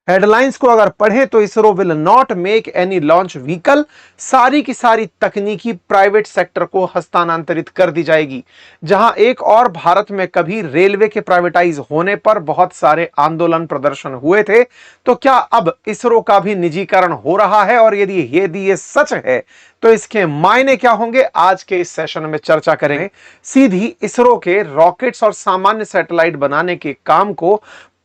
Headlines को अगर पढ़ें तो ISRO will not make any launch vehicle, सारी की सारी तकनीकी प्राइवेट सेक्टर को हस्तांतरित कर दी जाएगी। जहां एक और भारत में कभी रेलवे के प्राइवेटाइज होने पर बहुत सारे आंदोलन प्रदर्शन हुए थे, तो क्या अब इसरो का भी निजीकरण हो रहा है? और यदि ये सच है तो इसके मायने क्या होंगे, आज के इस सेशन में चर्चा करेंगे। सीधी इसरो के रॉकेट्स और सामान्य सैटेलाइट बनाने के काम को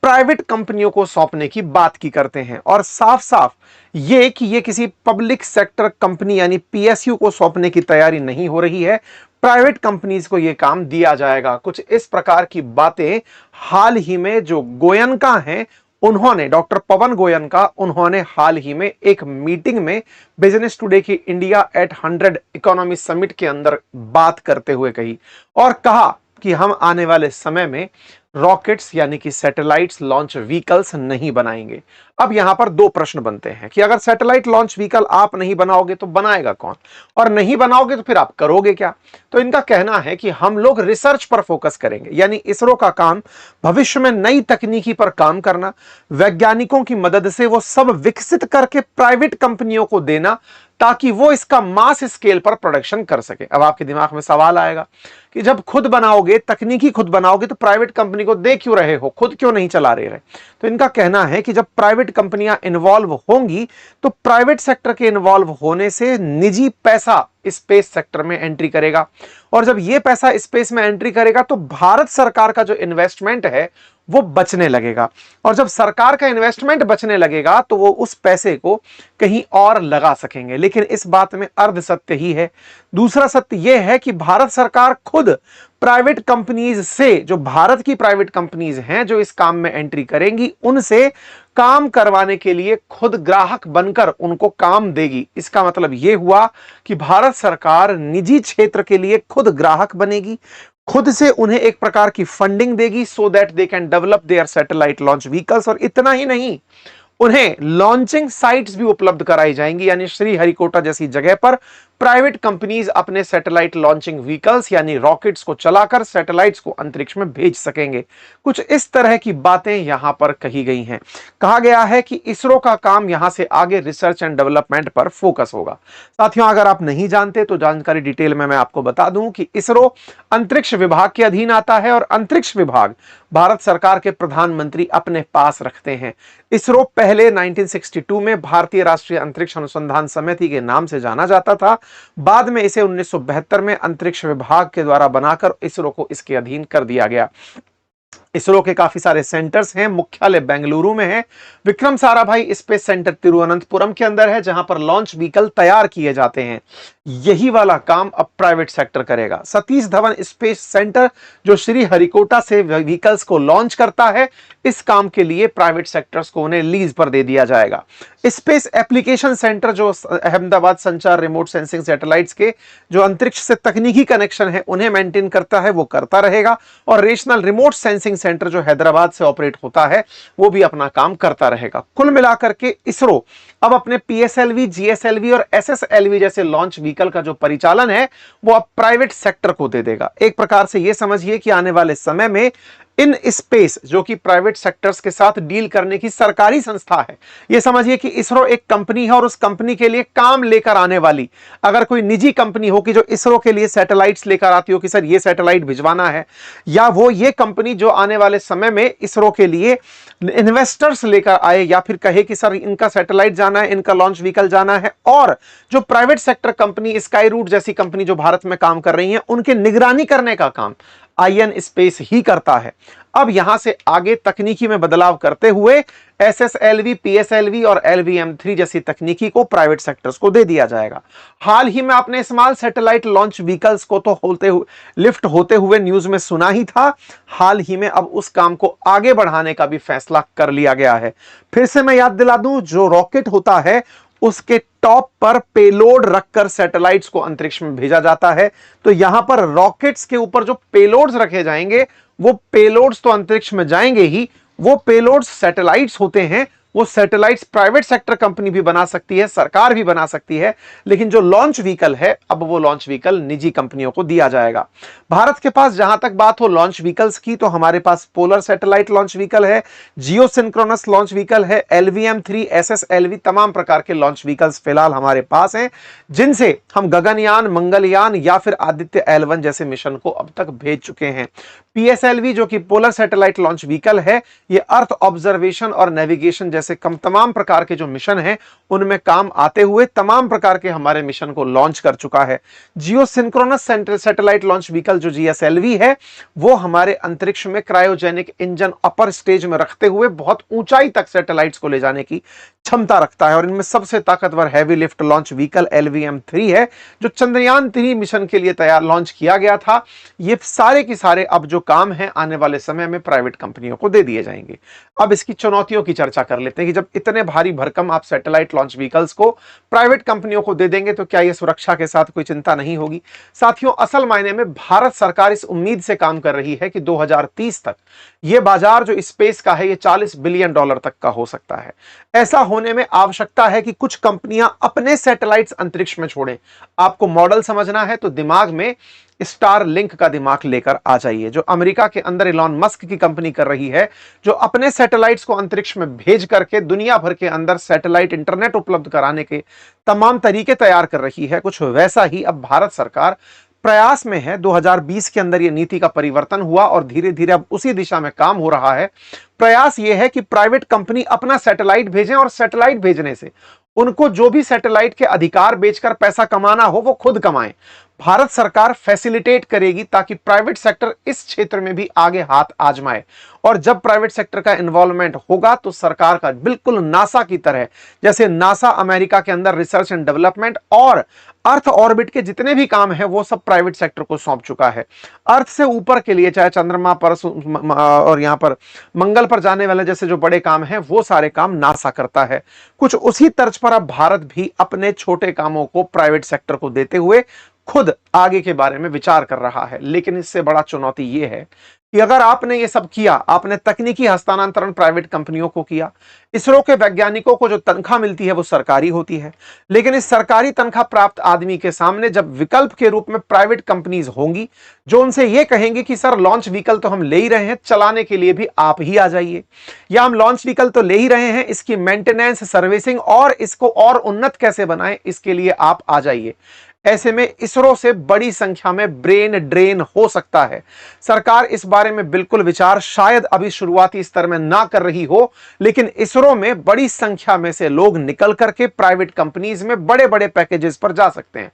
प्राइवेट कंपनियों को सौंपने की बात की करते हैं, और साफ साफ ये कि ये किसी पब्लिक सेक्टर कंपनी यानी पीएसयू को सौंपने की तैयारी नहीं हो रही है, प्राइवेट कंपनीज को यह काम दिया जाएगा। कुछ इस प्रकार की बातें हाल ही में जो गोयनका हैं उन्होंने, डॉक्टर पवन गोयनका, उन्होंने हाल ही में एक मीटिंग में बिजनेस टुडे की इंडिया एट 100 इकोनॉमी समिट के अंदर बात करते हुए कही, और कहा कि हम आने वाले समय में रॉकेट्स यानी कि सैटेलाइट्स लॉन्च व्हीकल्स नहीं बनाएंगे। अब यहां पर दो प्रश्न बनते हैं कि अगर सैटेलाइट लॉन्च व्हीकल आप नहीं बनाओगे तो बनाएगा कौन, और नहीं बनाओगे तो फिर आप करोगे क्या? तो इनका कहना है कि हम लोग रिसर्च पर फोकस करेंगे, यानी इसरो का काम भविष्य में नई तकनीकी पर काम करना, वैज्ञानिकों की मदद से वो सब विकसित करके प्राइवेट कंपनियों को देना ताकि वो इसका मास स्केल पर प्रोडक्शन कर सके। अब आपके दिमाग में सवाल आएगा कि जब खुद बनाओगे, तकनीकी खुद बनाओगे, तो प्राइवेट कंपनी को दे क्यों रहे हो, खुद क्यों नहीं चला रहे? तो इनका कहना है कि जब प्राइवेट कंपनियां इन्वॉल्व होंगी तो प्राइवेट सेक्टर के इन्वॉल्व होने से निजी पैसा स्पेस सेक्टर में एंट्री करेगा, और जब यह पैसा स्पेस में एंट्री करेगा तो भारत सरकार का जो इन्वेस्टमेंट है वो बचने लगेगा, और जब सरकार का इन्वेस्टमेंट बचने लगेगा तो वो उस पैसे को कहीं और लगा सकेंगे। लेकिन इस बात में अर्ध सत्य ही है। दूसरा सत्य यह है कि भारत सरकार खुद प्राइवेट कंपनीज से, जो भारत की प्राइवेट कंपनीज हैं जो इस काम में एंट्री करेंगी, उनसे काम करवाने के लिए खुद ग्राहक बनकर उनको काम देगी। इसका मतलब यह हुआ कि भारत सरकार निजी क्षेत्र के लिए खुद ग्राहक बनेगी, खुद से उन्हें एक प्रकार की फंडिंग देगी so that they can develop their satellite launch vehicles. और इतना ही नहीं, उन्हें लॉन्चिंग साइट्स भी उपलब्ध कराई जाएंगी, यानी श्रीहरिकोटा जैसी जगह पर प्राइवेट कंपनीज अपने सैटेलाइट लॉन्चिंग व्हीकल्स यानी रॉकेट्स को चलाकर सैटेलाइट्स को अंतरिक्ष में भेज सकेंगे। कुछ इस तरह की बातें यहां पर कही गई हैं। कहा गया है कि इसरो का काम यहां से आगे रिसर्च एंड डेवलपमेंट पर फोकस होगा। साथियों, अगर आप नहीं जानते तो जानकारी डिटेल में मैं आपको बता दूं कि इसरो अंतरिक्ष विभाग के अधीन आता है, और अंतरिक्ष विभाग भारत सरकार के प्रधानमंत्री अपने पास रखते हैं। इसरो पहले 1962 में भारतीय राष्ट्रीय अंतरिक्ष अनुसंधान समिति के नाम से जाना जाता था। बाद में इसे 1972 में अंतरिक्ष विभाग के द्वारा बनाकर इसरो को इसके अधीन कर दिया गया। इसरो के काफी सारे सेंटर्स हैं, मुख्यालय बेंगलुरु में है, विक्रम साराभाई स्पेस सेंटर तिरुवनंतपुरम के अंदर है, जहां पर लॉन्च व्हीकल तैयार किए जाते हैं। यही वाला काम अब प्राइवेट सेक्टर करेगा। सतीश धवन स्पेस सेंटर जो श्रीहरिकोटा से व्हीकल्स को लॉन्च करता है, इस काम के लिए प्राइवेट सेक्टर्स को उन्हें लीज पर दे दिया जाएगा। स्पेस एप्लीकेशन सेंटर जो अहमदाबाद संचार रिमोट सेंसिंग सैटेलाइट्स के जो अंतरिक्ष से तकनीकी कनेक्शन है उन्हें मेंटेन करता है, वो करता रहेगा, और रीजनल रिमोट सेंसिंग सेंटर जो हैदराबाद से ऑपरेट होता है वो भी अपना काम करता रहेगा। कुल मिलाकर के इसरो अब अपने पीएसएलवी, जीएसएलवी और एसएसएलवी जैसे लॉन्च व्हीकल का जो परिचालन है वो अब प्राइवेट सेक्टर को दे देगा। एक प्रकार से यह समझिए कि आने वाले समय में इन स्पेस, जो कि प्राइवेट सेक्टर्स के साथ डील करने की सरकारी संस्था है, यह समझिए कि इसरो एक कंपनी है, और उस कंपनी के लिए काम लेकर आने वाली अगर कोई निजी कंपनी हो कि जो इसरो के लिए सैटेलाइट्स लेकर आती हो कि सर ये सैटेलाइट भिजवाना है, या वो ये कंपनी जो आने वाले समय में इसरो के लिए इन्वेस्टर्स लेकर आए, या फिर कहे कि सर इनका सैटेलाइट जाना है, इनका लॉन्च व्हीकल जाना है, और जो private sector company Skyroot जैसी कंपनी जो भारत में काम कर रही है उनके निगरानी करने का काम आईएन स्पेस ही करता है। अब यहां से आगे तकनीकी में बदलाव करते हुए एसएसएलवी, पीएसएलवी और एलवीएम3 जैसी तकनीकी को प्राइवेट सेक्टर्स को दे दिया जाएगा। हाल ही में आपने स्मॉल सैटेलाइट लॉन्च व्हीकल्स को तो लिफ्ट होते हुए न्यूज में सुना ही था। हाल ही में अब उस काम को आगे बढ़ाने का भी फैसला कर लिया गया है। फिर से मैं याद दिला दूं, जो रॉकेट होता है उसके टॉप पर पेलोड रखकर सैटेलाइट्स को अंतरिक्ष में भेजा जाता है। तो यहां पर रॉकेट्स के ऊपर जो पेलोड्स रखे जाएंगे वो पेलोड्स तो अंतरिक्ष में जाएंगे ही, वो पेलोड्स सैटेलाइट्स होते हैं वो सैटेलाइट्स प्राइवेट सेक्टर कंपनी भी बना सकती है, सरकार भी बना सकती है, लेकिन जो लॉन्च व्हीकल है अब वो लॉन्च व्हीकल निजी कंपनियों को दिया जाएगा। भारत के पास जहां तक बात हो लॉन्च व्हीकल्स की, तो हमारे पास पोलर सैटेलाइट लॉन्च व्हीकल है, जियो सिंक्रोनस लॉन्च व्हीकल है, LVM-3, SSLV, तमाम प्रकार के लॉन्च व्हीकल्स फिलहाल हमारे पास हैं, जिनसे हम गगनयान, मंगलयान या फिर आदित्य L1 जैसे मिशन को अब तक भेज चुके हैं। PSLV जो कि पोलर सैटेलाइट लॉन्च व्हीकल है, ये अर्थ ऑब्जर्वेशन और नेविगेशन जैसे तमाम प्रकार के जो मिशन हैं उनमें काम आते हुए तमाम प्रकार के हमारे मिशन को लॉन्च कर चुका है। जियो सिंक्रोनस सैटेलाइट लॉन्च व्हीकल जो GSLV है, वो हमारे अंतरिक्ष में क्रायोजेनिक इंजन अपर स्टेज में रखते हुए बहुत ऊंचाई तक सैटेलाइट्स को ले जाने की क्षमता रखता है, और इनमें सबसे ताकतवर heavy lift launch vehicle LVM-3 है, जो चंद्रयान 3 मिशन के लिए तैयार लॉन्च किया गया था। ये सारे के सारे अब जो काम है आने वाले समय में प्राइवेट कंपनियों को दे दिए जाएंगे। अब इसकी चुनौतियों की चर्चा कर लेते हैं कि जब इतने भारी भरकम आप सैटेलाइट लॉन्च व्हीकल्स को प्राइवेट कंपनियों को दे देंगे तो क्या यह सुरक्षा के साथ कोई चिंता नहीं होगी? साथियों, असल मायने में भारत सरकार इस उम्मीद से काम कर रही है कि 2030 तक यह बाजार जो स्पेस का है, ये $40 बिलियन तक का हो सकता है। ऐसा होने में आवश्यकता है कि कुछ कंपनियां अपने सैटेलाइट्स अंतरिक्ष में छोड़ें। आपको मॉडल समझना है तो दिमाग में स्टार लिंक का दिमाग लेकर आ जाइए, जो अमेरिका के अंदर इलॉन मस्क की कंपनी कर रही है, जो अपने सैटेलाइट्स को अंतरिक्ष में भेज करके दुनिया भर के अंदर सैटेलाइट इंटरनेट उपलब्ध कराने के तमाम तरीके तैयार कर रही है। कुछ वैसा ही अब भारत सरकार प्रयास में है। 2020 के अंदर यह नीति का परिवर्तन हुआ और धीरे धीरे अब उसी दिशा में काम हो रहा है। प्रयास यह है कि प्राइवेट कंपनी अपना सैटेलाइट भेजें और सैटेलाइट भेजने से उनको जो भी सैटेलाइट के अधिकार बेचकर पैसा कमाना हो वो खुद कमाएं। भारत सरकार फैसिलिटेट करेगी ताकि प्राइवेट सेक्टर इस क्षेत्र में भी आगे हाथ आजमाए, और जब प्राइवेट सेक्टर का इन्वॉल्वमेंट होगा तो सरकार का बिल्कुल नासा की तरह, जैसे नासा अमेरिका के अंदर रिसर्च एंड डेवलपमेंट और अर्थ ऑर्बिट के जितने भी काम हैं वो सब प्राइवेट सेक्टर को सौंप चुका है। अर्थ से ऊपर के लिए चाहे चंद्रमा पर और यहां पर मंगल पर जाने वाले जैसे जो बड़े काम हैं वो सारे काम नासा करता है। कुछ उसी तर्ज पर अब भारत भी अपने छोटे कामों को प्राइवेट सेक्टर को देते हुए खुद आगे के बारे में विचार कर रहा है। लेकिन इससे बड़ा चुनौती यह है कि अगर आपने ये सब किया, आपने तकनीकी हस्तांतरण प्राइवेट कंपनियों को किया, इसरो के वैज्ञानिकों को जो तनख्वाह मिलती है वो सरकारी होती है, लेकिन इस सरकारी तनख्वाह प्राप्त आदमी के सामने जब विकल्प के रूप में प्राइवेट कंपनीज होंगी जो उनसे ये कहेंगे कि सर लॉन्च व्हीकल तो हम ले ही रहे हैं, चलाने के लिए भी आप ही आ जाइए, या हम लॉन्च व्हीकल तो ले ही रहे हैं, इसकी मेंटेनेंस, सर्विसिंग और इसको और उन्नत कैसे बनाएं इसके लिए आप आ जाइए। ऐसे में इसरो से बड़ी संख्या में ब्रेन ड्रेन हो सकता है। सरकार इस बारे में बिल्कुल विचार शायद अभी शुरुआती स्तर में ना कर रही हो, लेकिन इसरो में बड़ी संख्या में से लोग निकल करके प्राइवेट कंपनीज में बड़े बड़े पैकेजेस पर जा सकते हैं।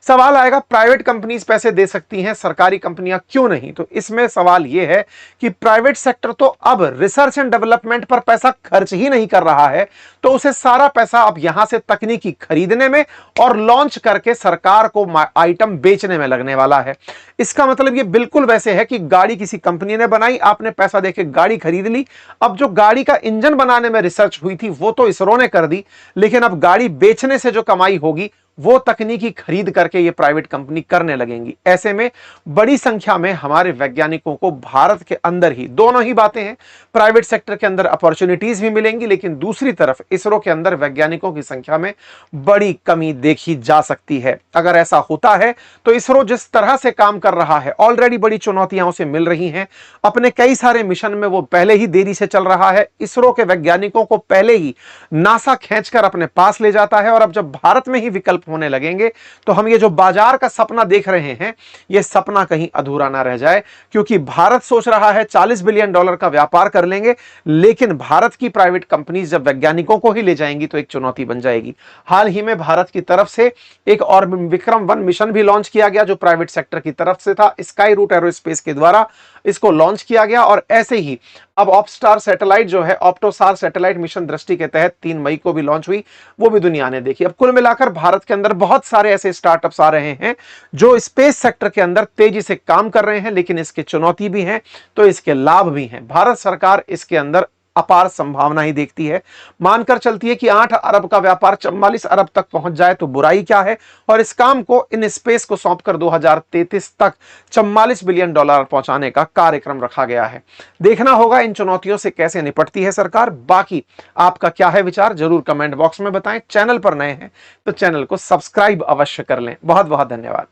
सवाल आएगा प्राइवेट कंपनीज पैसे दे सकती हैं, सरकारी कंपनियां क्यों नहीं? तो इसमें सवाल यह है कि प्राइवेट सेक्टर तो अब रिसर्च एंड डेवलपमेंट पर पैसा खर्च ही नहीं कर रहा है, तो उसे सारा पैसा अब यहां से तकनीकी खरीदने में और लॉन्च करके सरकार को आइटम बेचने में लगने वाला है। इसका मतलब ये बिल्कुल वैसे है कि गाड़ी किसी कंपनी ने बनाई, आपने पैसा देके गाड़ी खरीद ली, अब जो गाड़ी का इंजन बनाने में रिसर्च हुई थी वो तो इसरो ने कर दी, लेकिन अब गाड़ी बेचने से जो कमाई होगी वो तकनीकी खरीद करके ये प्राइवेट कंपनी करने लगेंगी। ऐसे में बड़ी संख्या में हमारे वैज्ञानिकों को भारत के अंदर ही, दोनों ही बातें हैं, प्राइवेट सेक्टर के अंदर अपॉर्चुनिटीज भी मिलेंगी, लेकिन दूसरी तरफ इसरो के अंदर वैज्ञानिकों की संख्या में बड़ी कमी देखी जा सकती है। अगर ऐसा होता है तो इसरो जिस तरह से काम कर रहा है, ऑलरेडी बड़ी चुनौतियां उसे मिल रही हैं, अपने कई सारे मिशन में वो पहले ही देरी से चल रहा है, इसरो के वैज्ञानिकों को पहले ही नासा खींचकर अपने पास ले जाता है, और अब जब भारत में ही विकल्प होने लगेंगे तो हम ये जो बाजार का सपना देख रहे हैं ये सपना कहीं अधूरा ना रह जाए, क्योंकि भारत सोच रहा है $40 बिलियन का व्यापार कर लेंगे, लेकिन भारत की प्राइवेट कंपनीज जब वैज्ञानिकों को ही ले जाएंगी तो एक चुनौती बन जाएगी। हाल ही में भारत की तरफ से एक और विक्रम-1 मिशन भी लॉन्च किया गया जो प्राइवेट सेक्टर की तरफ से था, स्काई रूट एरोस्पेस के द्वारा इसको लॉन्च किया गया, और ऐसे ही अब ऑप्स्टार सैटेलाइट जो है, ऑप्टोसार सैटेलाइट मिशन दृष्टि के तहत 3 मई को भी लॉन्च हुई, वो भी दुनिया ने देखी। अब कुल मिलाकर भारत के अंदर बहुत सारे ऐसे स्टार्टअप्स आ रहे हैं जो स्पेस सेक्टर के अंदर तेजी से काम कर रहे हैं, लेकिन इसके चुनौती भी हैं तो इसके लाभ भी हैं। भारत सरकार इसके अंदर अपार संभावना ही देखती है। मानकर चलती है कि 8 अरब का व्यापार 44 अरब तक पहुंच जाए तो बुराई क्या है, और इस काम को इन स्पेस को सौंपकर 2033 तक 44 बिलियन डॉलर पहुंचाने का कार्यक्रम रखा गया है। देखना होगा इन चुनौतियों से कैसे निपटती है सरकार। बाकी आपका क्या है विचार, जरूर कमेंट बॉक्स में बताएं। चैनल पर नए हैं तो चैनल को सब्सक्राइब अवश्य कर लें। बहुत बहुत धन्यवाद।